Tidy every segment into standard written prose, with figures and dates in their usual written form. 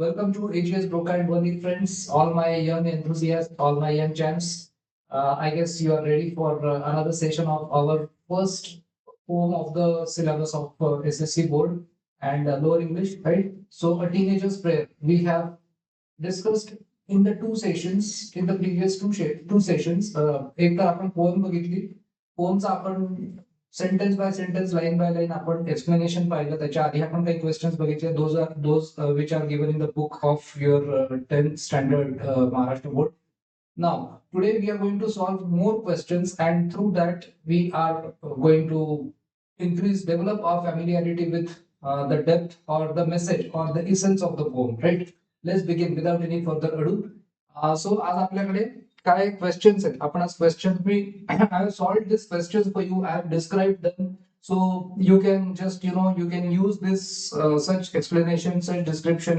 Welcome to AGS Broca and Bunny friends, all my young enthusiasts, all my young champs. I guess you are ready for another session of our first form of the syllabus of SSC board and lower English, right? So, a teenager's prayer. We have discussed in the two sessions, in the previous two sessions. एक तर आपण poem बघितली. पोएमचा आपण sentence by sentence line by line आपण explanation पाहिलं. त्याच्या आधी आपण काही क्वेश्चन्स बघितले. Those which are given in the book of your 10th standard Maharashtra board. Now, today we are going to solve more questions, and through that we are going to develop our familiarity with the depth or the message or the essence of the poem, right? Let's begin without any further ado. So, आज आपल्याकडे काय questions आहेत. आपण आज question I have solved these questions for you. I have described them. So you can just you can use this such explanation, such description.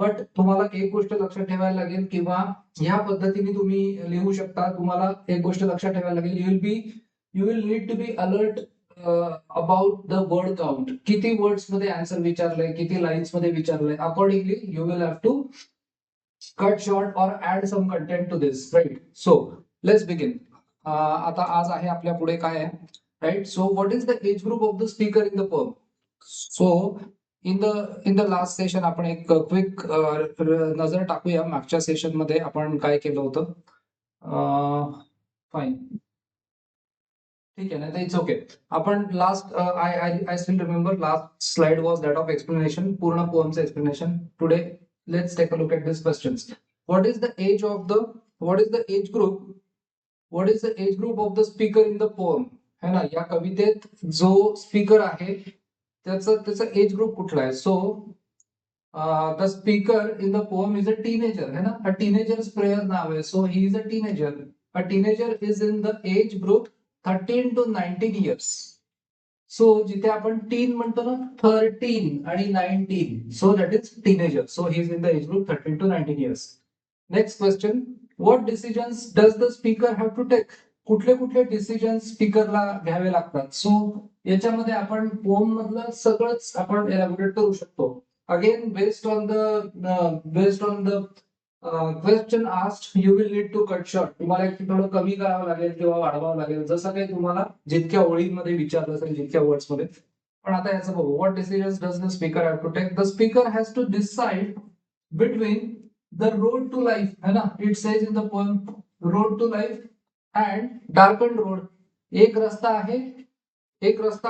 But तुम्हाला एक गोष्ट लक्षात ठेवायला लागेल किंवा ह्या पद्धतीने तुम्ही लिहू शकता. तुम्हाला एक गोष्ट लक्षात ठेवायला लागेल. You will need to be alert about the word count. किती वर्ड्स मध्ये आन्सर विचारलंय, किती लाईन्स मध्ये विचारलंय. Accordingly you will have to cut short or add some content to this, right? So let's begin. आता आज आहे आपल्या पुढे काय आहे, right? So what is the age group of the speaker in the poem? So in the last session आपण एक quick नजर टाकूया. मागच्या सेशन मध्ये आपण काय केलं होतं. फाईन, ठीक आहे ना, इट्स ओके. आपण last I still remember last slide was that of explanation, पूर्ण पोएमचं explanation. Today let's take a look at these questions. What is the age group of the speaker in the poem? है ना, या कवितेत जो speaker आहे त्याचा age group कुठला आहे. So the speaker in the poem is a teenager, है ना. अ टीनेजर्स प्रेयर नाव आहे. So he is a teenager. A teenager is in the age group 13 to 19 years. So जिथे आपण टीन म्हणतो ना, 13 आणि 19, so that is teenager. So he is in the age group 13 to 19 years. Next question, what decisions does the speaker have to take? कुठले decisions स्पीकरला घ्यावे लागतात. So याच्यामध्ये आपण पोएम मधलं सगळंच आपण एलॅबोरेट करू शकतो. Again based on the question asked you will need to cut short. तुम्हाला एक थोडं कमी करावं लागेल किंवा वाढवावं लागेल, जसं काही तुम्हाला जितक्या ओळींमध्ये विचारलं असेल, जितक्या वर्ड्स मध्ये. पण आता याचं बघू. What decisions does the speaker have to take? The speaker has to decide between the road to life, है ना. It says in the poem road to life and darken road. एक रस्ता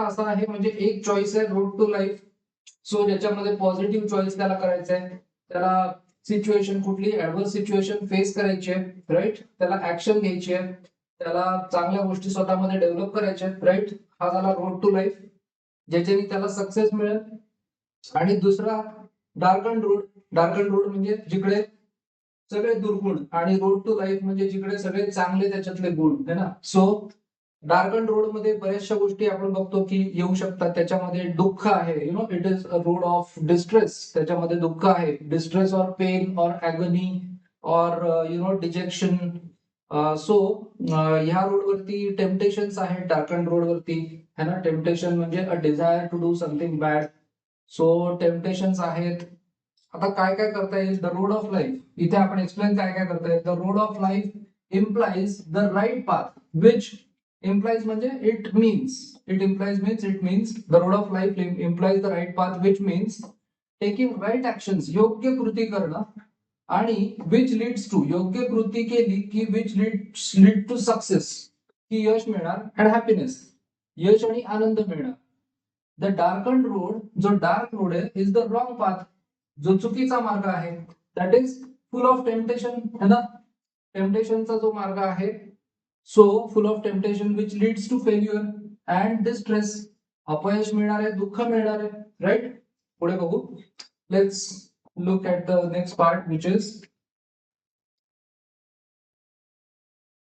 असा आहे, म्हणजे एक चॉईस आहे रोड टू लाईफ. सो ज्याच्यामध्ये पॉझिटिव्ह चॉईस त्याला करायचं आहे. त्याला सिच्युएशन कुठली ऍडव्हर्स सिच्युएशन फेस करायची आहे, राईट. त्याला ऍक्शन घ्यायची आहे. त्याला चांगल्या गोष्टी स्वतःमध्ये डेव्हलप करायच्या आहेत, राईट. हा झाला रोड टू लाईफ, ज्याच्याने त्याला सक्सेस मिळेल. आणि दुसरा डार्कन रोड म्हणजे जिकडे सगळे दुर्गुण, आणि रोड टू लाईफ म्हणजे जिकडे सगळे चांगले त्याच्यातले गुण, है ना. सो डार्कन रोड मध्ये बऱ्याचशा गोष्टी आपण बघतो की येऊ शकतात. त्याच्यामध्ये दुःख आहे, it is a road of distress. त्याच्यामध्ये दुःख आहे, distress or pain or agony or dejection. So ह्या रोडवरती टेम्पटेशन्स आहेत, डार्कन रोडवरती, है ना. टेम्पटेशन म्हणजे a desire to do something bad. So temptations आहेत. आता काय काय करता येईल. द रोड ऑफ लाईफ, इथे आपण एक्सप्लेन काय काय करता येईल. The road of life implies the right path, which implies म्हणजे it means the road of life implies the right path, which means taking right actions, योग्य कृती करणं. आणि which leads to, योग्य कृती केली की which lead to success, की यश मिळणार, and happiness, यश आणि आनंद मिळणार. द डार्कन रोड, जो डार्क रोड आहे, इज द रॉंग पाथ, जो चुकीचा मार्ग आहे. That is full of temptation, है ना. टेम्पटेशनचा जो मार्ग आहे, so full of temptation which leads to failure and distress. अपयश मिळणार आहे, दुःख मिळणार आहे, राईट. पुढे बघू. Let's look at the next part, which is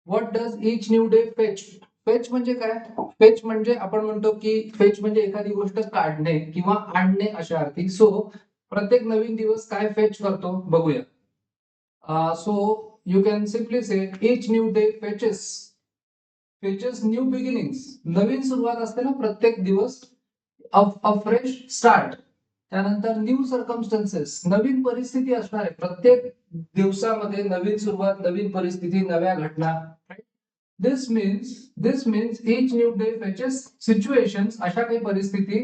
what does each new day fetch? Fetch म्हणजे काय? फेच म्हणजे आपण म्हणतो की फेच म्हणजे एखादी गोष्ट काढणे किंवा आणणे अशा अर्थी. सो प्रत्येक नवीन दिवस काय फेच करतो बघूया. So you can simply say each new day fetches new beginnings. नवीन सुरुवात असते ना प्रत्येक दिवस. अ फ्रेश स्टार्ट, त्यानंतर न्यू सर्कमस्टन्सेस, नवीन परिस्थिती असणार आहे. प्रत्येक दिवसामध्ये नवीन सुरुवात, नवीन परिस्थिती, नव्या घटना. This means each new day fetches situations, अशा काही परिस्थिती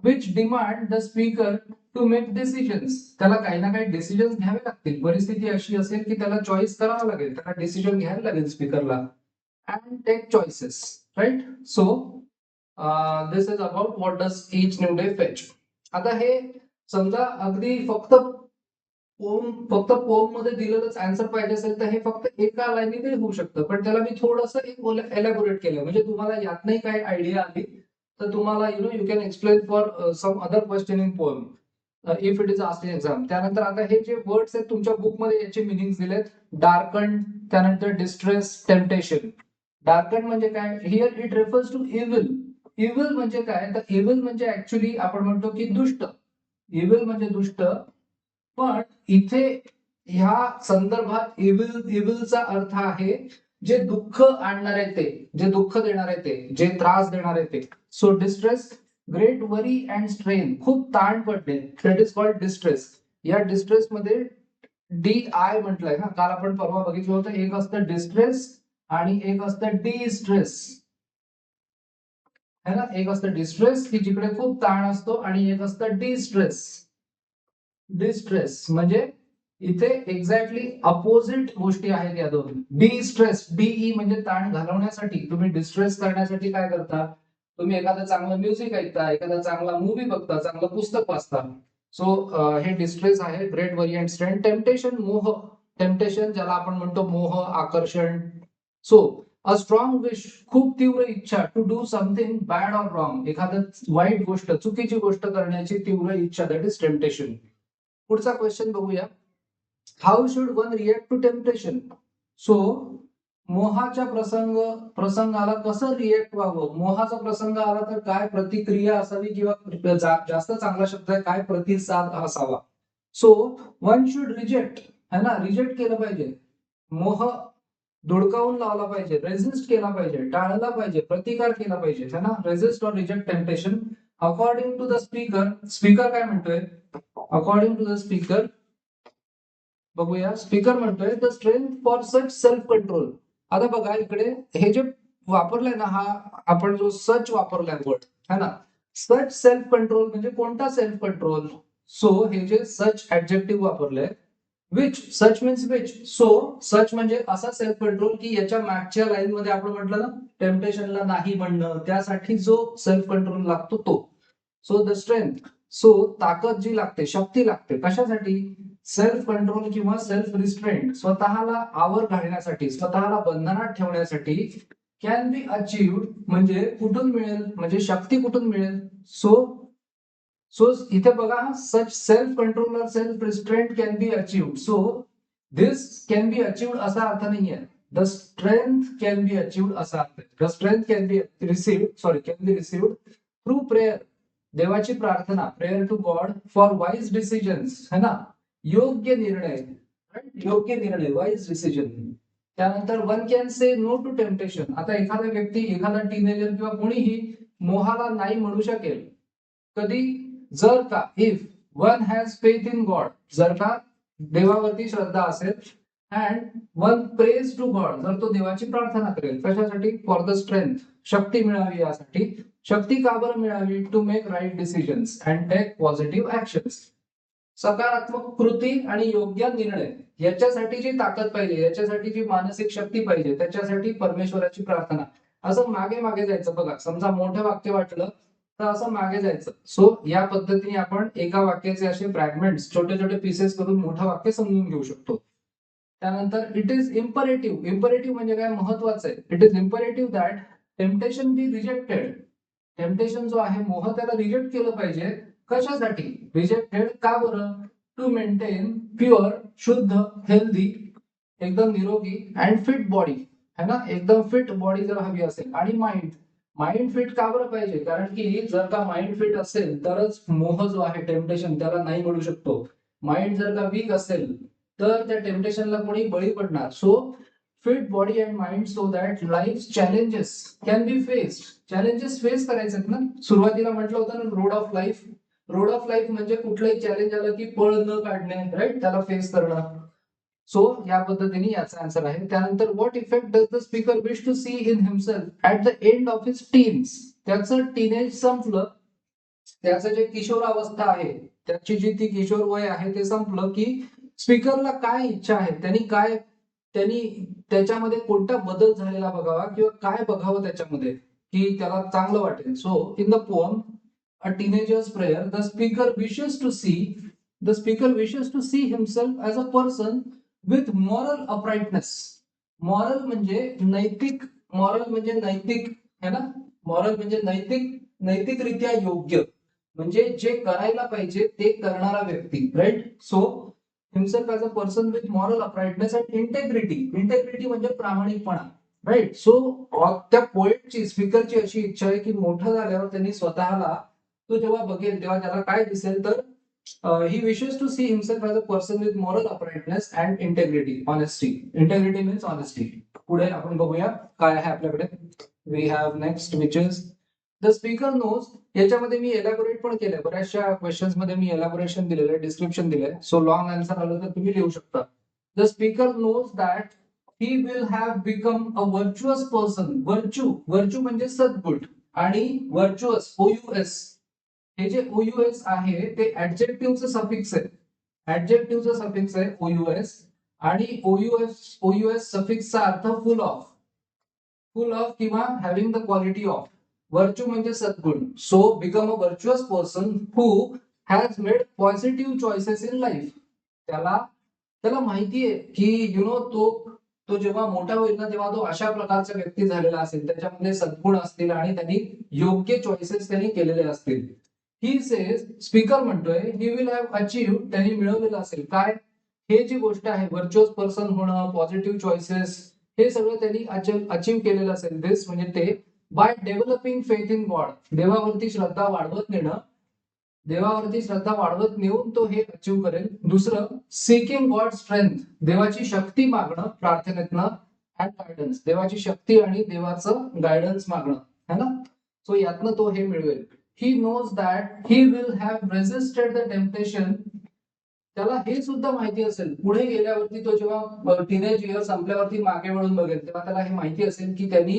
which demand the speaker to make decisions. त्याला काही ना काही डिसिजन घ्यावे लागतील. परिस्थिती अशी असेल की त्याला चॉईस करावं लागेल, त्याला डिसिजन घ्यायला लागेल स्पीकरला. And take choices, right? So this is about what does each new day fetch. आता हे समजा अगदी फक्त पोम मध्ये दिलेलंच आन्सर पाहिजे असेल तर हे फक्त एका लाईनीने होऊ शकतं, पण त्याला मी थोडंसं एक एलॅबोरेट केलं, म्हणजे तुम्हाला यातनंही काही आयडिया आली तर तुम्हाला you can explain for some other question in poem if it is asked in exam. त्यानंतर आता हे जे वर्ड्स आहेत तुमच्या बुक मध्ये याचे मिनिंग दिलेत. डार्कन, त्यानंतर डिस्ट्रेस, टेम्पटेशन. डार्कन म्हणजे काय? Here it refers to evil. Evil म्हणजे काय? तर इव्हिल म्हणजे ऍक्च्युली आपण म्हणतो की दुष्ट. इव्हिल म्हणजे दुष्ट, पण इथे ह्या संदर्भात इव्हिलचा अर्थ आहे जे दुःख आणणारे ते, जे दुःख देणारे ते, जे त्रास देणारे ते. So distress, great worry and strain, खूप ताण पडणे, दॅट इज कॉल्ड डिस्ट्रेस. या डिस्ट्रेस मध्ये DI म्हटलंय ना, काल आपण परवा बघितलं होतं. एक असतं डिस्ट्रेस आणि एक असतं डिस्ट्रेस, है ना. एक असतं डिस्ट्रेस की जिकडे खूप ताण असतो, आणि एक असतं डिस्ट्रेस. डिस्ट्रेस म्हणजे इथे एक्झॅक्टली अपोजिट गोष्टी आहेत या दोन. डिस्ट्रेस, DE म्हणजे ताण घालवण्यासाठी, तुम्ही डिस्ट्रेस करण्यासाठी काय करता? तुम्ही एखादं चांगलं म्युझिक ऐकता, एखादा चांगला मूवी बघता, चांगलं पुस्तक वाचता. सो हे डिस्ट्रेस आहे. Great worry and strain. Temptation, मोह. टेम्पटेशन ज्याला आपण म्हणतो मोह, आकर्षण. सो अ स्ट्रॉंग विश, खूप तीव्र इच्छा. To do something bad or wrong, एखादं वाईट गोष्ट, चुकीची गोष्ट करण्याची तीव्र इच्छा, दॅट इज टेम्पटेशन. पुढचा क्वेश्चन बघूया. How should one react to temptation? So मोहाच्या प्रसंगाला कसं रिएक्ट व्हावं? मोहाचा प्रसंग आला तर काय प्रतिक्रिया असावी, किंवा जास्त चांगला शब्द आहे काय, प्रतिसाद असावा. सो वन शुड रिजेक्ट, है ना, रिजेक्ट केलं पाहिजे. मोह धुडकावून लावला पाहिजे, रेजिस्ट केला पाहिजे, टाळला पाहिजे, प्रतिकार केला पाहिजे, है ना. रेजिस्ट और reject temptation. According to the speaker, speaker काय म्हणतोय? अकॉर्डिंग टू द स्पीकर बघूया. स्पीकर म्हणतोय the strength for such self control. आता बघा इकडे हे जे वापरलंय ना, हा आपण जो सच वापरलाय वर्ड, है ना. सच सेल्फ कंट्रोल म्हणजे कोणता सेल्फ कंट्रोल? सो हे जे सच ऍडजेक्टिव्ह वापरलंय, which, such means which. So such म्हणजे असा सेल्फ कंट्रोल की याच्या मागच्या लाईन मध्ये आपण म्हटलं ना, टेम्पटेशनला नाही म्हणणं, त्यासाठी जो सेल्फ कंट्रोल लागतो तो. सो द स्ट्रेंथ, सो ताकद जी लागते, शक्ती लागते, कशासाठी? सेल्फ कंट्रोल किंवा सेल्फ रिस्ट्रेंट, स्वतःला आवर घालण्यासाठी, स्वतःला बंधनात ठेवण्यासाठी. कॅन बी अचीव्ड म्हणजे कुठून मिळेल, म्हणजे शक्ती कुठून मिळेल? सो इथे बघा, सच सेल्फ कंट्रोल और self restraint can be achieved. So this can be achieved असा अर्थ नाहीये. The strength can be achieved असा अर्थ. The strength can be received through prayer, देवाची प्रार्थना, prayer to God for wise decisions, है ना, योग्य निर्णय, योग्य निर्णय, वाईज डिसिजन. त्यानंतर one can say no to temptation. आता एखादा व्यक्ती, एखादा टीनेजर किंवा कोणीही मोहाला नाही म्हणू शकेल. कधी? जर का, if one has faith in God, जर का देवावरती श्रद्धा असेल. And one prays to God, जर तो देवाची प्रार्थना करेल. कशासाठी? फॉर द स्ट्रेंथ, शक्ती मिळावी यासाठी. शक्ती का बरं मिळावी? To make right decisions and take positive actions. सकारात्मक कृती आणि योग्य निर्णय याच्यासाठी जी ताकद पाहिजे, याच्यासाठी जी मानसिक शक्ती पाहिजे, त्याच्यासाठी परमेश्वराची प्रार्थना. असं मागे मागे जायचं. बघा, समजा मोठं वाक्य वाटलं तर असं मागे जायचं. सो या पद्धतीने आपण एका वाक्याचे असे फ्रॅगमेंट्स, छोटे छोटे पीसेस करून मोठं वाक्य समजून घेऊ शकतो. त्यानंतर इट इज इम्परेटिव्ह. इम्परेटिव्ह म्हणजे काय? महत्वाचं आहे. It is imperative that temptation be rejected. Temptation जो आहे, मोह, त्याला रिजेक्ट केलं पाहिजे. कशासाठी रिजेक्टेड? का बरं? टू मेंटेन प्युअर, शुद्ध, हेल्दी, एकदम निरोगी, अँड फिट बॉडी, है ना, एकदम फिट बॉडी जर हवी असेल. आणि माइंड फिट का बरं पाहिजे? कारण की जर का माइंड फिट असेल तरच मोह जो आहे, टेम्पटेशन, त्याला नाही म्हणू शकतो. माइंड जर का वीक असेल तर त्या टेम्पटेशनला कोणी बळी पडणार. So fit body and mind so that life challenges can be faced. Challenges face करायचे ना. सुरुवातीला म्हटलं होतं ना, road of life, road of life म्हणजे कुठलंही चॅलेंज आलं की पळ न काढणे, राईट, त्याला फेस करणं. सो या पद्धतीने याचा आन्सर आहे. त्यानंतर what effect does the speaker wish to see in himself at the end of his teens. त्याचं टीनेज संपलं, त्याचं जे किशोरावस्था आहे, त्याची जी ती किशोर वय आहे ते संपलं की स्पीकरला काय इच्छा आहे, त्यांनी त्याच्यामध्ये कोणता बदल झालेला बघावा किंवा काय बघावं त्याच्यामध्ये की त्याला चांगलं वाटेल. So in the poem A teenager's prayer, the speaker wishes to see himself as a person with moral uprightness. Moral म्हणजे नैतिक, moral म्हणजे नैतिक है ना, moral म्हणजे नैतिकरित्या योग्य, म्हणजे जे करायला पाहिजे ते करणारा व्यक्ती, right. So himself as a person with moral uprightness and integrity म्हणजे प्रामाणिकपणा, राईट. सो त्या पोएटची, स्पीकरची अशी इच्छा आहे की मोठं झाल्यावर त्यांनी स्वतःला, तो जेव्हा बघेल तेव्हा त्याला काय दिसेल तर he wishes to see himself as a person with moral uprightness and integrity, honesty. Integrity means honesty. पुढे आपण बघूया काय आहे आपल्याकडे. We have next which is the speaker knows. याच्यामध्ये मी एलॅबोरेट पण केलंय, बऱ्याचशा क्वेश्चन्स मध्ये मी एलॅबोरेशन दिलेलं आहे, डिस्क्रिप्शन दिलंय. सो लॉंग आन्सर आलं तर तुम्ही लिहू शकता. The speaker knows that he will have become a virtuous person. virtue म्हणजे सद्गुण, आणि virtuous OUS, हे जे OUS आहे ते ऍडजेक्टिव्हचं सफिक्स आहे, ऍडजेक्टिव्हचं सफिक्स आहे OUS, आणि OUS सफिक्सचा अर्थ फुल ऑफ किंवा having the quality of. Virtue म्हणजे सद्गुण. So become a virtuous person who has made positive choices in life. त्याला माहितीये की तो जेव्हा मोठा होईल ना तेव्हा तो अशा प्रकारचा व्यक्ती झालेला असेल, त्याच्यामध्ये सद्गुण असतील आणि त्यांनी योग्य चॉईसेस त्यांनी केलेले असतील. ही सेज, स्पीकर म्हणतोय, ही विल हॅव अचीव्ड, त्यांनी मिळवलेलं असेल काय, हे जी गोष्ट आहे व्हर्च्युअस पर्सन होणं, पॉझिटिव्ह चॉईसेस, हे सगळं त्यांनी अचीव्ह केलेलं असेल. दिस म्हणजे ते by developing faith in God, देवावरती श्रद्धा वाढवत नेऊन तो हे अचीव्ह करेल. दुसरं, सीकिंग गॉड स्ट्रेंथ, देवाची शक्ती मागणं प्रार्थनेतनं, अँड गायडन्स, देवाची शक्ती आणि देवाचं गायडन्स मागणं, है ना. सो यातनं तो हे मिळवेल. He knows that he will have resisted the temptation. त्याला हे सुद्धा माहिती असेल, पुढे गेल्यावरती तो जेव्हा टीनेज इयर संपल्यावरती मागे वळून बघेल तेव्हा त्याला हे माहिती असेल की त्यांनी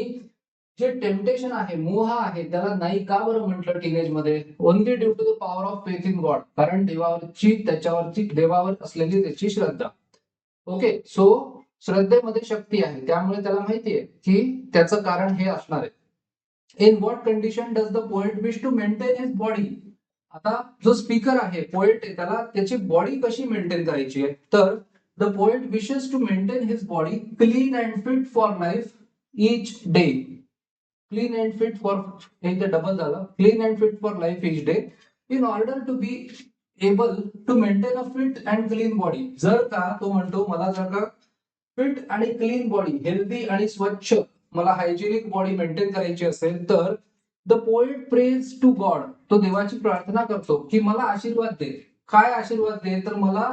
जे टेम्पटेशन आहे, मोह आहे, त्याला नाही का बरं म्हटलं टीनेज मध्ये, only due to the power of faith in God, कारण देवावर असलेली त्याची श्रद्धा. ओके, सो श्रद्धेमध्ये शक्ती आहे, त्यामुळे त्याला माहिती आहे की त्याचं कारण हे असणार आहे. In what condition does the poet wish to maintain his body? आता जो स्पीकर आहे, पोएट आहे, त्याला त्याची बॉडी कशी मेंटेन करायची आहे, तर the poet wishes to maintain his body clean and fit for life each day. Clean and fit for, हे डबल झालं, clean and fit for life each day in order to be able to maintain a fit and clean body. जर का तो म्हणतो मला जर का fit आणि क्लीन बॉडी, हेल्दी आणि स्वच्छ, मला हायजेनिक बॉडी मेंटेन करायची असेल तर the poet prays to God, तो देवाची प्रार्थना करतो की मला आशीर्वाद दे. काय आशीर्वाद दे, तर मला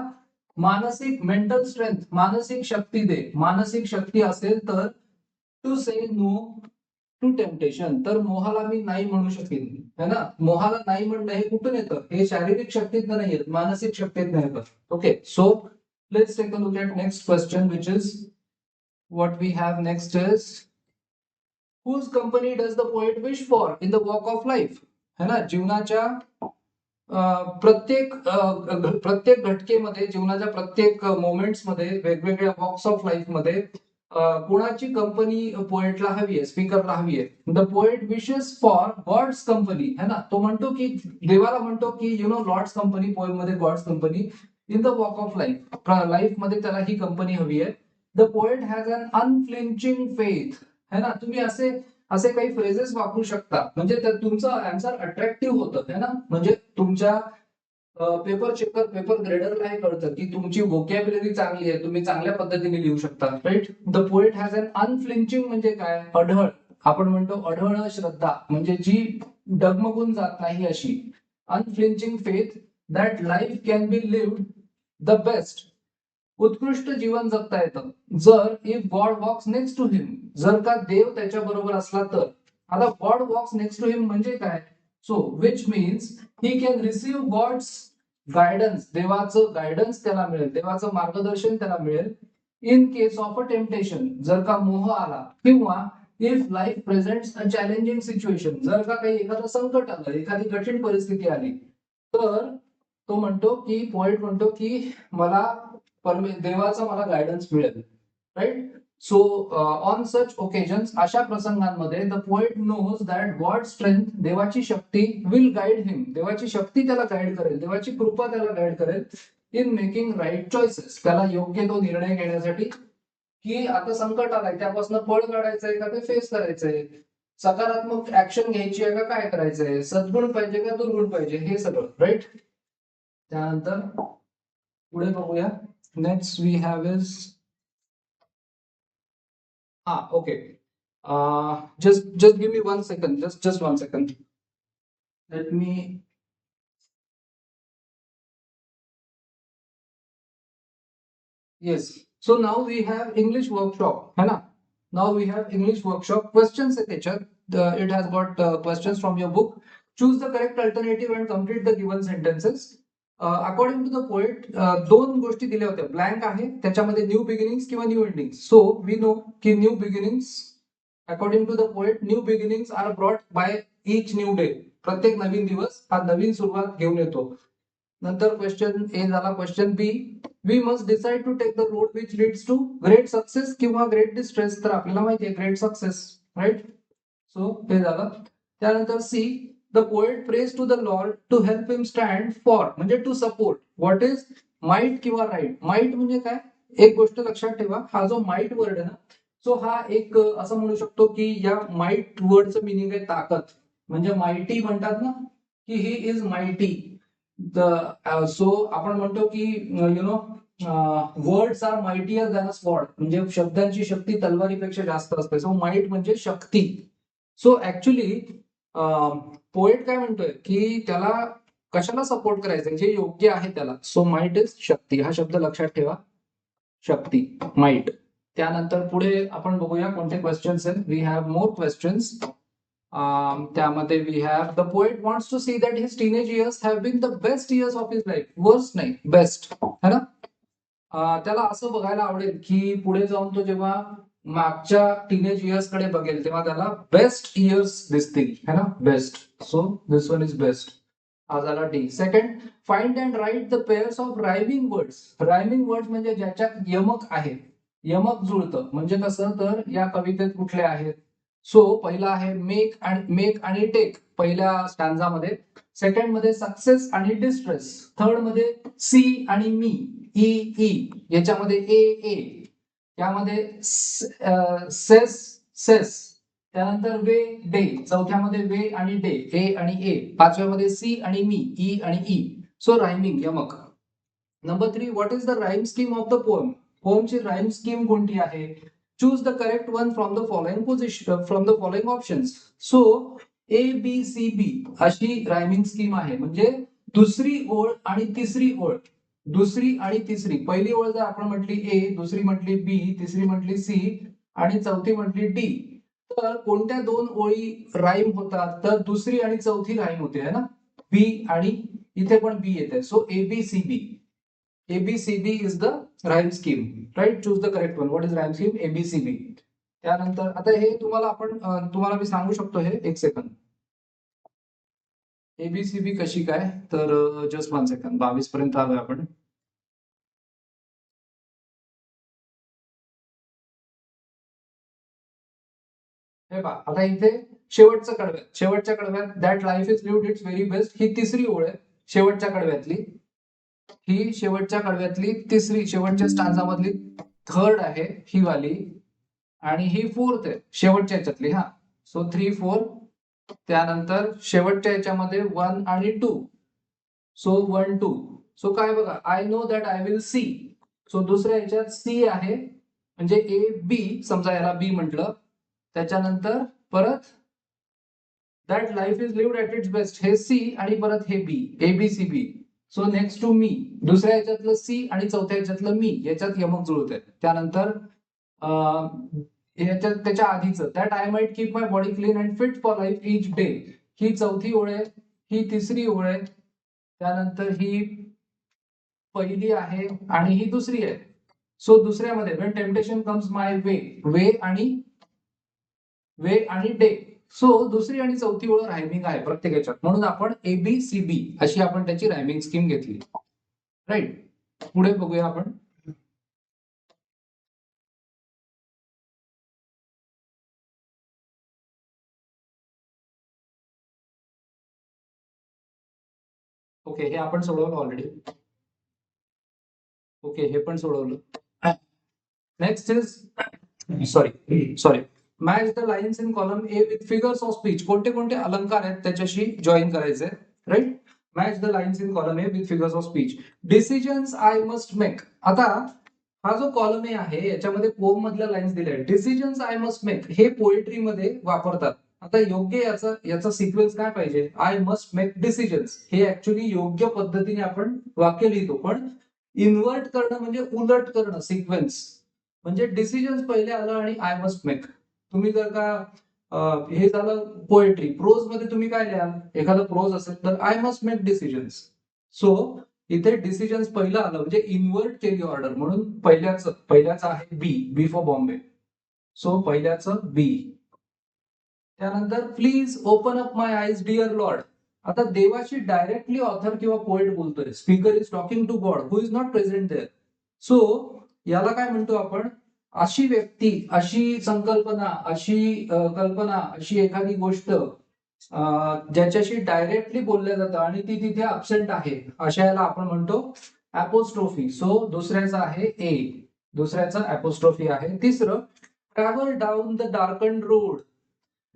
मानसिक, मेंटल स्ट्रेंथ, मानसिक शक्ती दे. मानसिक शक्ती असेल तर to say no to temptation, तर मोहाला मी नाही म्हणू शकेन, है ना. मोहाला नाही म्हणणं हे कुठून येतं, हे शारीरिक शक्तीत नाही येत, मानसिक शक्तीत नाही येत. Okay, so let's take a look at next question, which is what we have next is whose company does the poet wish for in the walk of life. है ना, जीवनाच्या प्रत्येक घटकेमध्ये, जीवनाच्या प्रत्येक मोमेंट्स मध्ये, वेगवेगळ्या वॉक्स ऑफ लाईफ मध्ये कोणाची कंपनी पोएटला हवी आहे, स्पीकरला हवी आहे. The poet wishes for God's company, है ना. तो म्हणतो की देवाला म्हणतो की लॉर्ड्स कंपनी, पोएम मध्ये God's company in the walk of life, life मध्ये त्याला ही कंपनी हवी आहे. The poet has an unflinching faith, है ना. तुम्ही असे काही फ्रेजेस वापरू शकता, म्हणजे तुमचं आन्सर अट्रॅक्टिव्ह होतं, है ना. म्हणजे तुमच्या पेपर चेकर, पेपर ग्रेडरला हे कळतं की तुमची व्होकॅब्युलरी चांगली आहे, तुम्ही चांगल्या पद्धतीने लिहू शकता, right. The poet has an unflinching म्हणजे काय, अढळ, आपण म्हणतो अढळ श्रद्धा, म्हणजे जी डगमगून जात नाही अशी. Unflinching faith that life can be lived the best, उत्कृष्ट जीवन जगता येतं जर if God walks next to him, जर का देव त्याच्या बरोबर असला तर. आता God walks next to him म्हणजे काय, so which means he can receive God's guidance, देवाचं गायडन्स त्याला मिळेल, देवाचं मार्गदर्शन त्याला मिळेल in case of a temptation, जर का मोह आला, किंवा if life presents a challenging situation, जर का काही एखादं संकट आलं, एखादी कठीण परिस्थिती आली, तर तो म्हणतो की पॉइंट म्हणतो की मला देवाचा मला गायडन्स मिळेल, right. So on such occasions, अशा प्रसंगांमध्ये the poet knows that God strength, देवाची शक्ती, विल गाईड हिम, देवाची शक्ती त्याला गाईड करेल, देवाची कृपा त्याला गाईड करेल इन मेकिंग राईट चॉईसेस, त्याला योग्य तो निर्णय घेण्यासाठी, की आता संकट आलाय त्यापासून पळ काढायचंय का ते फेस करायचंय, सकारात्मक ऍक्शन घ्यायची आहे का काय करायचंय, सद्गुण पाहिजे का दुर्गुण पाहिजे, हे सगळं, राईट. त्यानंतर पुढे बघूया. Next we have is okay. Just give me 1 second. Just 1 second. Let me. Yes. So now we have English workshop, है ना? Now we have English workshop. Questions है त्याच्यात. It has got questions from your book. Choose the correct alternative and complete the given sentences. According to the poet, दोन गोष्टी दिल्या होत्या. Blank आहे, त्याच्यामध्ये न्यू बिगिनिंग्स किंवा new endings. So we know की new beginnings, according to the poet, new beginnings are brought by each new day. प्रत्येक नवीन दिवस हा नवीन सुरुवात घेऊन येतो. नंतर क्वेश्चन ए झाला. Question B, we must decide to take the road which leads to great success किंवा ग्रेट डिस्ट्रेस. तर आपल्याला माहिती आहे ग्रेट सक्सेस, राईट. सो हे झालं. त्यानंतर see, the poet prays to the lord to help him stand for, म्हणजे to support what is might किंवा राईट. माइट म्हणजे काय, एक गोष्ट लक्षात ठेवा, हा जो माइट वर्ड आहे ना, सो हा एक असं म्हणू शकतो की या माइट वर्डचं मिनिंग आहे ताकद. म्हणजे माइटी म्हणतात ना, की ही इज माइटी. सो आपण म्हणतो की you know words are mightier than a sword, म्हणजे शब्दांची शक्ती तलवारीपेक्षा जास्त असते. सो माइट म्हणजे शक्ती. सो ऍक्च्युली पोएट काय म्हणतोय की त्याला कशाला सपोर्ट करायचं जे योग्य आहे त्याला. सो माइट इज शक्ती, हा शब्द लक्षात ठेवा, शक्ती, माइट. त्यानंतर पुढे आपण बघूया कोणते क्वेश्चन्स आहेत. We have more questions. त्यामध्ये we have, the poet wants to see that his teenage years have been the best years of his life. Worst नाही, बेस्ट, है ना. त्याला असं बघायला आवडेल की पुढे जाऊन तो जेव्हा मागच्या टीनेज इयर्स कडे बघेल तेव्हा त्याला बेस्ट इयर्स दिसतील, है ना, best. So this one is best. हा झाला D. Second, find and write the pairs of rhyming words. Rhyming words म्हणजे ज्याच्यात यमक आहे, यमक जुळतं. म्हणजे कसं, तर या कवितेत कुठले आहेत. सो पहिला आहे मेक आणि टेक पहिल्या स्टॅन्झामध्ये. सेकंड मध्ये सक्सेस आणि डिस्ट्रेस. थर्ड मध्ये सी आणि मी, ई ई, याच्यामध्ये ए ए, यामध्ये सेस सेस. त्यानंतर वे डे, चौथ्यामध्ये वे आणि डे, ए आणि ए. पाचव्यामध्ये सी आणि मी, ई आणि ई. सो रायमिंग, यमक. Number 3, what is the rhyme scheme of the poem. पोएमची राईम स्कीम कोणती आहे. Choose the correct one from the following position, from the following options. So ABCB अशी रायमिंग स्कीम आहे. म्हणजे दुसरी ओळ आणि तिसरी ओळ, दुसरी आणि तिसरी. पहिली ओळ जर आपण म्हटली ए, दुसरी म्हटली बी, तिसरी म्हटली सी आणि चौथी म्हटली डी, तर कोणत्या दोन ओळी राईम होतात, तर दुसरी आणि चौथी राईम होते, है ना. बी आणि इथे पण बी येते. So ABCB, ABCB is the rhyme scheme, right. Choose the correct one. What is rhyme scheme, ABCB. त्यानंतर आता हे तुम्हाला मी सांगू शकतो हे, एक सेकंड. ABCB कशी काय, तर जस्ट 1 सेकंड. 22 पर्यंत आलोय आपण. हे पहा, आता इथे शेवटच्या कडव्यात that life is lived it's very best, ही तिसरी ओळ आहे शेवटच्या कडव्यातली. ही शेवटच्या कडव्यातली तिसरी, शेवटच्या स्टांजामधली थर्ड आहे ही वाली, आणि ही फोर्थ आहे शेवटच्या याच्यातली. हा, सो 3 4. त्यानंतर शेवटच्या याच्यामध्ये 1 आणि 2. सो 1 2. सो काय बघा, I know that I will see. So दुसऱ्या याच्यात सी आहे, म्हणजे ए बी, समजा याला बी म्हटलं. त्याच्यानंतर परत that life is lived at its best, हे सी आणि परत हे B, ABCB. So next to me, दुसऱ्या याच्यातलं सी आणि चौथ्या याच्यातलं मी, याच्यात यमक जुळत आहे. त्यानंतर त्याच्या आधीचं, that I might keep my body clean and fit for life each day, ही चौथी ओळ आहे, ही तिसरी ओळ आहे, त्यानंतर ही पहिली आहे आणि ही दुसरी आहे. सो दुसऱ्यामध्ये when temptation comes my way, वे आणि डे. सो दुसरी आणि चौथी ओळ रायमिंग आहे प्रत्येक याच्यात, म्हणून आपण ABCB अशी आपण त्याची रायमिंग स्कीम घेतली. राईट. पुढे बघूया आपण. ओके, हे आपण सोडवलं ऑलरेडी. ओके, हे पण सोडवलं. Next is sorry match the lines in column A with figures of speech. कोणते कोणते अलंकार आहेत त्याच्याशी जॉईन करायचे. Right. Match the lines in column A with figures of speech. Decisions I must make. आता हा जो कॉलम ए आहे याच्यामध्ये पोम मधल्या लाईन्स दिल्या आहेत. डिसिजन्स आय मस्ट मेक हे पोएट्री मध्ये वापरतात. आता योग्य याचा सिक्वेन्स काय पाहिजे. आय मस्ट मेक डिसिजन्स हे ऍक्च्युली योग्य पद्धतीने आपण वाक्य लिहितो, पण इन्व्हर्ट करणं म्हणजे उलट करणं सिक्वेन्स. म्हणजे डिसिजन्स पहिले आलं आणि आय मस्ट मेक. तुम्ही जर का हे झालं पोएट्री, प्रोज मध्ये तुम्ही काय लिहाल. एखादं प्रोज असेल तर I must make decisions. So इथे डिसिजन्स पहिलं आलं म्हणजे इन्व्हर्ट केली ऑर्डर, म्हणून पहिल्याचं आहे बी फॉर बॉम्बे. सो पहिल्याचं बी. त्यानंतर please open up my eyes dear Lord. आता देवाशी डायरेक्टली ऑथर किंवा पोएट बोलतोय. Speaker is talking to God who is not present there. सो याला काय म्हणतो आपण. अशी व्यक्ती, अशी संकल्पना, अशी कल्पना, अशी एखादी गोष्ट ज्याच्याशी डायरेक्टली बोलल्या जातं आणि ती तिथे अब्सेंट आहे, अशा याला आपण म्हणतो अपोस्ट्रोफी. सो दुसऱ्याचं आहे ए. दुसऱ्याचं अपोस्ट्रोफी आहे. तिसरं travel down the darken road.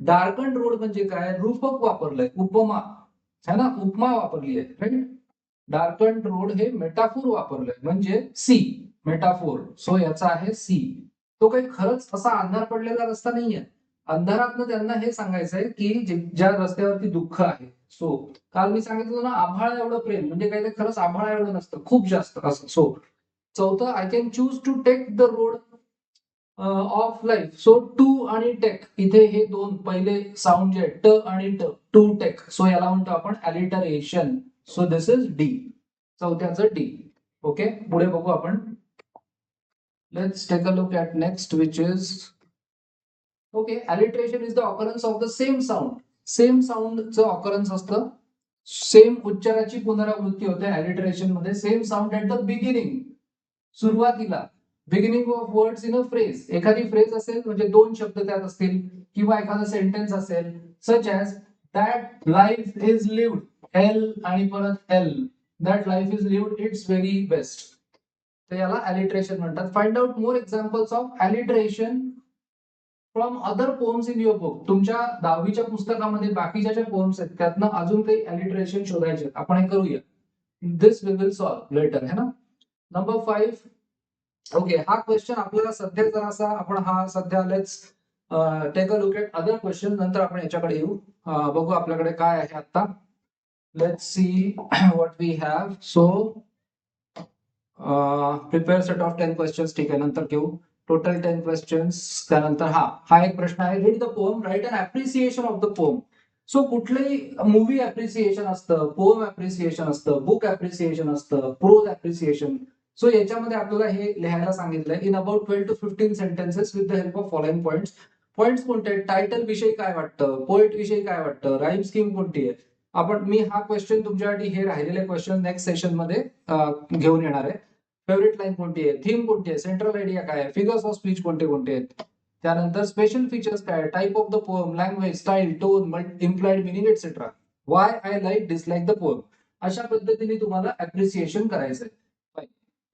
Darken road म्हणजे काय. रूपक वापरलंय, उपमा है ना, उपमा वापरली आहे. राईट. डार्कन रोड हे मेटाफोर वापरलंय म्हणजे सी. मेटाफोर. सो याचा आहे सी. तो काही खरंच असा अंधार पडलेला रस्ता नाहीये. अंधारातनं त्यांना हे सांगायचंय की ज्या रस्त्यावरती दुःख आहे. सो काल मी सांगितलं ना आभाळ एवढं प्रेम म्हणजे काय, ते खरंच आभाळ एवढं नसतं, खूप जास्त असं. सो चौथं I can choose to take the road of life. So two आणि टेक इथे हे दोन पहिले साऊंड जे ट आणि ट, टू टेक. सो याला म्हणतो आपण alliteration. So this is D. चौथ्याचं डी. ओके, पुढे बघू आपण. Let's take a look at next which is okay. Alliteration is the occurrence of the same sound. Same साऊंडचं ऑकरन्स असतं, सेम उच्चाराची पुनरावृत्ती होते अलिटरेशन मध्ये. Same sound at the beginning, सुरुवातीला. Beginning of words in a phrase. एखादी phrase असेल म्हणजे दोन शब्द त्यात असतील किंवा एखादा सेंटेन्स असेल, such as that life is lived, L आणि परत L. That life is lived it's very best. तर याला अलिटरेशन म्हणतात. Find out more examples of alliteration from other poems in your book. तुमच्या 10वीच्या पुस्तकामध्ये बाकीच्या ज्या पोम्स आहेत त्यातनं अजून काही अलिटरेशन शोधायचे, आपण हे करूया. दिस वी विल सॉल्व लेटर, है ना. नंबर 5. ओके, हा क्वेश्चन आपल्याला सध्या जरासा आपण हा सध्या let's take a look at other question. नंतर आपण याच्याकडे येऊ. बघू आपल्याकडे काय आहे आता. Let's see what we have. So prepare set of 10 questions. ठीक आहे, नंतर घेऊ. Total 10 questions. त्यानंतर हा एक प्रश्न आहे. Read the poem, right an appreciation of the poem. So कुठलंही मूवी ऍप्रिसिएशन असतं, पोएम ऍप्रिसिएशन असतं, बुक ऍप्रिसिएशन असतं, प्रोज ऍप्रिसिएशन. सो याच्यामध्ये आपल्याला हे लिहायला सांगितलंय in about 12 to 15 sentences with the help of following points. Points कोणते आहेत. टायटल विषयी काय वाटतं, पोएट विषयी काय वाटतं, राईम स्कीम कोणती आहे. मी हा क्वेश्चन तुमच्यासाठी, हे राहिलेले क्वेश्चन नेक्स्ट सेशन मध्ये घेऊन येणार आहे. फेवरेट लाईन कोणती आहे, थीम कोणती आहे, सेंट्रल आयडिया काय आहे, फिगर्स ऑफ स्पीच कोणते कोणते आहेत, त्यानंतर स्पेशल फीचर्स काय, type of the poem, language, style, tone, implied meaning etcetera, Y I like dislike the poem. अशा पद्धतीने तुम्हाला अप्रिसिएशन करायचंय.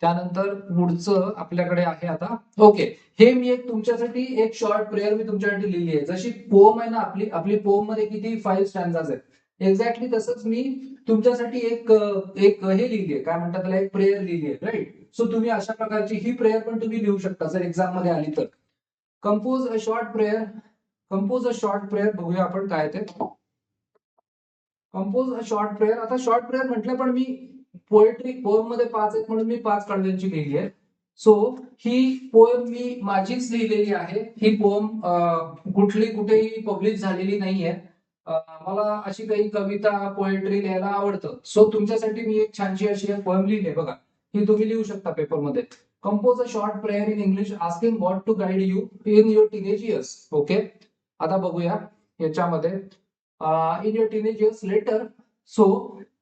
त्यानंतर पुढचं आपल्याकडे आहे आता. ओके, हे मी तुमच्यासाठी एक शॉर्ट प्रेयर मी तुमच्यासाठी लिहिली आहे. जशी पोएम आहे ना आपली पोएम मध्ये किती 5 स्टॅन्झाज आहेत, एक्झॅक्टली तसंच मी तुमच्यासाठी एक हे लिहिली, काय म्हणतात त्याला, एक प्रेयर लिहिली आहे. राईट. सो तुम्ही अशा प्रकारची ही प्रेयर पण तुम्ही लिहू शकता जर एक्झाम मध्ये आली तर. Compose a short prayer. Compose a short prayer बघूया आपण काय ते. Compose a short prayer. आता शॉर्ट प्रेयर म्हटलं, पण मी पोएम मध्ये 5 आहेत म्हणून मी 5 कडव्यांची लिहिली आहे. सो ही पोएम मी माझीच लिहिलेली आहे. ही पोएम कुठेही पब्लिश झालेली नाहीये. मला अशी काही कविता पोएट्री लिहायला आवडतं. सो तुमच्यासाठी मी एक छानशी अशी एक पोएम लिहिली बघा, ही तुम्ही लिहू शकता पेपरमध्ये. Compose a short prayer in English asking God to guide you in your teenage years. Okay, आता बघूया याच्यामध्ये in your teenage years later. So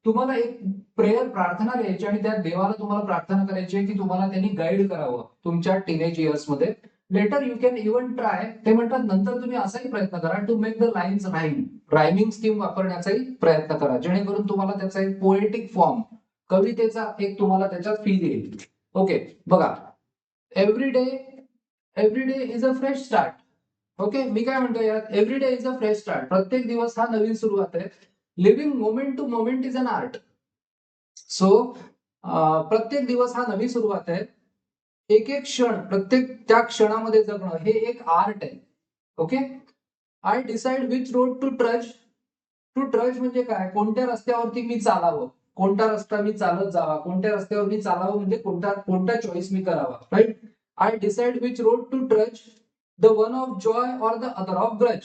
तुम्हाला एक प्रेयर प्रार्थना लिहायची आणि त्या देवाला तुम्हाला प्रार्थना करायची आहे की तुम्हाला त्यांनी गाईड करावं तुमच्या टीनेज इयर्स मध्ये. Later you can even try, ते म्हणतात नंतर तुम्ही असाही प्रयत्न करा to make the lines rhyme, rhyming scheme वापरण्याचाही प्रयत्न करा, जेणेकरून तुम्हाला त्याचा एक पोएटिक फॉर्म, कवितेचा एक तुम्हाला त्याच्यात फील येईल. ओके, बघा, every day is a fresh start. Okay, मी काय म्हणतो यात, every day is a fresh start, प्रत्येक दिवस हा नवीन सुरुवात आहे. Living moment to moment is an art. So प्रत्येक दिवस हा नवी सुरुवात आहे. एक एक क्षण, प्रत्येक त्या क्षणामध्ये जगणं हे एक आर्ट आहे. Okay, I decide which road to trudge. To trudge म्हणजे काय, कोणत्या रस्त्यावरती मी चालावं, कोणता रस्ता मी चालत जावा, कोणत्या रस्त्यावर मी चालावं म्हणजे कोणता चॉईस मी करावा. Right, I decide which road to trudge, the one of joy or the other of grudge.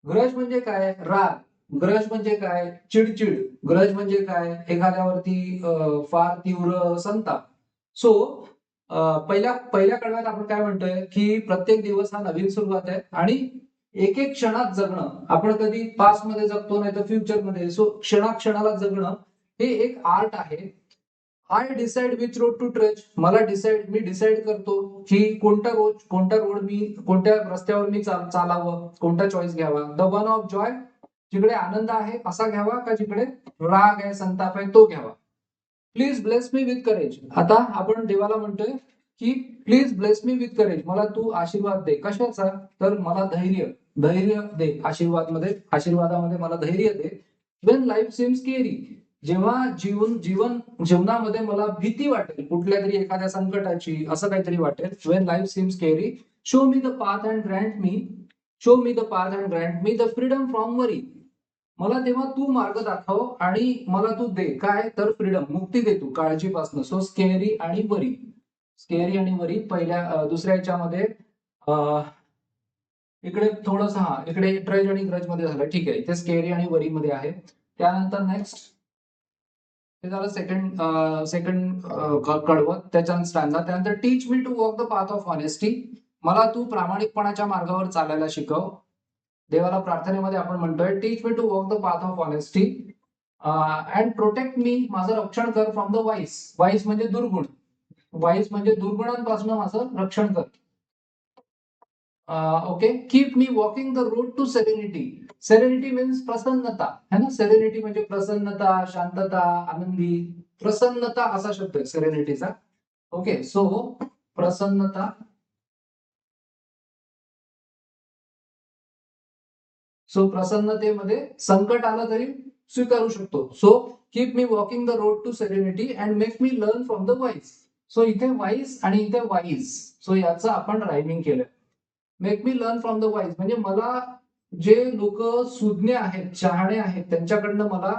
Grudge म्हणजे काय, राग. ग्रज म्हणजे काय, चिडचिड. ग्रज म्हणजे काय, एखाद्यावरती फार तीव्र संताप. सो पहिल्या पहिल्या कडव्यात आपण काय म्हणतोय की प्रत्येक दिवस हा नवीन सुरुवात आहे आणि एक एक क्षणात जगणं. आपण कधी पास्ट मध्ये जगतो नाही तर फ्युचर मध्ये. सो क्षणाक्षणाला जगणं हे एक आर्ट आहे. I decide which road to trudge, मी डिसाइड करतो की कोणता रोड मी, कोणत्या रस्त्यावर मी चालावं, कोणता चॉईस घ्यावा. द वन ऑफ जॉय, जिकडे आनंद आहे असा घ्यावा का जिकडे राग आहे, संताप आहे तो घ्यावा. Please bless me with courage. आता आपण देवाला म्हणतोय की please bless me with courage, मला तू आशीर्वाद दे. कशाचा, तर मला धैर्य दे. आशीर्वादामध्ये मला धैर्य दे. वेन लाईफ सीम्स स्केरी, जेव्हा जीवनामध्ये मला भीती वाटेल कुठल्या तरी एखाद्या संकटाची, असं काहीतरी वाटेल. When life seems scary, show me the path and grant me the freedom from worry. मला तेव्हा तू मार्ग दाखव आणि मला तू दे काय, तर फ्रीडम, मुक्ती दे तू काळजीपासून. सो स्केरी आणि वरी पहिल्या दुसऱ्या याच्यामध्ये इकडे थोडस, इकडे ट्रेज आणि ग्रज मध्ये झालं. ठीक आहे, इथे स्केरी आणि वरी मध्ये आहे. त्यानंतर नेक्स्ट हे झालं सेकंड कडवं, त्याच्यानंतर स्टँजा. त्यानंतर teach me to walk the path of honesty, मला तू प्रामाणिकपणाच्या मार्गावर चालायला शिकव. देवाला प्रार्थनेमध्ये आपण म्हणतोय teach me to walk the path of honesty and protect me, माझं रक्षण कर फ्रॉम द वाईस म्हणजे दुर्गुण. दुर्गुणांपासून माझं रक्षण कर. Okay, keep me walking the road to serenity means प्रसन्नता है ना. सेरेनिटी म्हणजे प्रसन्नता, शांतता, आनंदी. प्रसन्नता असा शब्द आहे सेरेनिटीचा. ओके, सो प्रसन्नता. सो प्रसन्नतेमध्ये संकट आलं तरी स्वीकारू शकतो. So keep me walking the road to serenity and make me learn from the wise. So इथे वाईज आणि इथे वाईज, सो याचं आपण रायमिंग केलं. Make me learn from the wise म्हणजे मला जे लोक सुज्ञ आहेत, शहाणे आहेत, त्यांच्याकडनं मला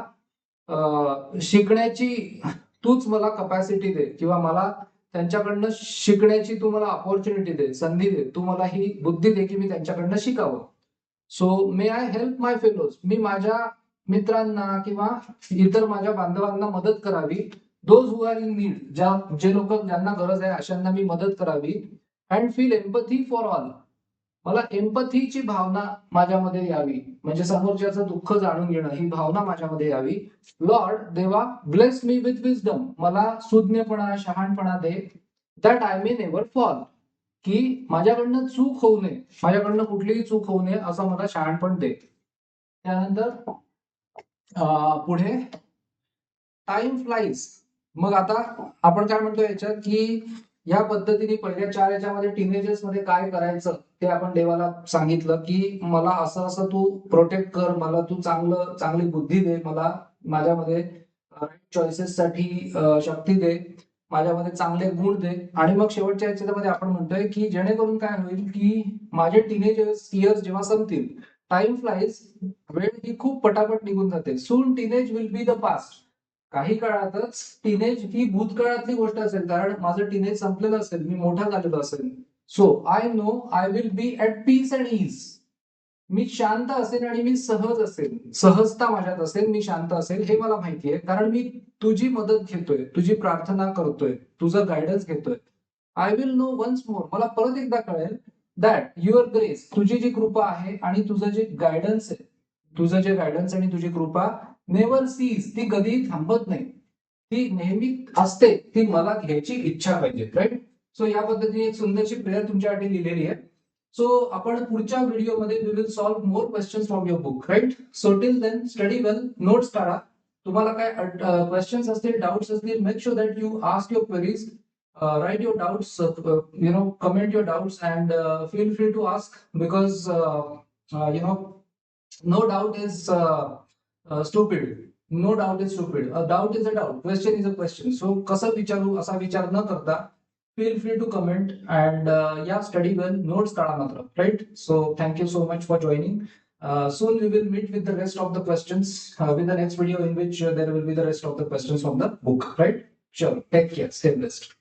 शिकण्याची तूच मला कपॅसिटी दे, किंवा मला त्यांच्याकडनं शिकण्याची तू मला अपॉर्च्युनिटी दे, संधी दे. तू मला ही बुद्धी दे की मी त्यांच्याकडनं शिकावं. So may I help my fellows, मी माझ्या मित्रांना किंवा इतर माझ्या बांधवांना मदत करावी. Those who are in need, जे लोक ज्यांना गरज आहे अशांना मी मदत करावी. And feel empathy for all, मला एम्पथीची भावना माझ्यामध्ये यावी, म्हणजे समोरच्याचं दुःख जाणून घेणं ही भावना माझ्यामध्ये यावी. लॉर्ड देवा, ब्लेस मी विथ विजडम, मला सुज्ञपणा, शहाणपणा दे. That I may never fall, की माझ्याकडनं चूक होऊ नये, माझ्याकडनं कुठलीही चूक होऊ नये असं मला शहाणपण दे. त्यानंतर पुढे टाइम फ्लाइज. मग आता आपण काय म्हणतो याच्यात की या पद्धतीने पहिल्या 4 याच्यामध्ये टीनेजर्स मध्ये काय करायचं ते आपण देवाला सांगितलं की मला असं असं तू प्रोटेक्ट कर, मला तू चांगली बुद्धी दे, मला माझ्यामध्ये चॉईसेस साठी शक्ती दे, माझ्यामध्ये चांगले गुण दे. आणि मग शेवटच्या याच्यामध्ये आपण म्हणतोय की जेणेकरून काय होईल की माझे टीनेजर्स इयर्स जेव्हा संपतील, टाइम फ्लाइज, वेळ ही खूप पटापट निघून जाते. Soon teenage will be the past, काही काळातच टीनेज ही भूतकाळातली गोष्ट असेल, कारण माझं टीनेज संपलेलं असेल, मी मोठा झालेलो असेल. So I know I will be at peace and ease, मी शांत असेल आणि मी सहज असेल, सहजता माझ्यात असेल, मी शांत असेल हे मला माहिती आहे, कारण मी तुझी मदत घेतोय, तुझी प्रार्थना करतोय, तुझं गायडन्स घेतोय. I will know once more, मला परत एकदा कळेल दॅट युअर ग्रेस, तुझी जी कृपा आहे आणि तुझं जे गायडन्स आहे, तुझं जे गायडन्स आणि तुझी कृपा नेव्हर सीज, ती कधीही थांबत नाही, ती नेहमी असते, ती मला घ्यायची इच्छा पाहिजे, राईट. सो या पद्धतीने एक सुंदरशी प्रेयर तुमच्यासाठी लिहिलेली आहे. सो आपण पुढच्या व्हिडिओमध्ये we will solve more questions from your book, right. So till then study well, notes काढा. तुम्हाला काय क्वेश्चन्स असतील, डाऊट्स असतील, make sure that you ask your queries, write your doubts, comment your doubts, and feel free to ask, because no doubt is stupid. No doubt is stupid. A doubt is a doubt. Question is a question. So कसं विचारू असा विचार न करता feel free to comment, and yeah, study well, notes काढा मात्र, right? So thank you so much for joining. Soon we will meet with the rest of the questions with the next video, in which there will be the rest of the questions from the book, right? Sure. Take care. Stay blessed.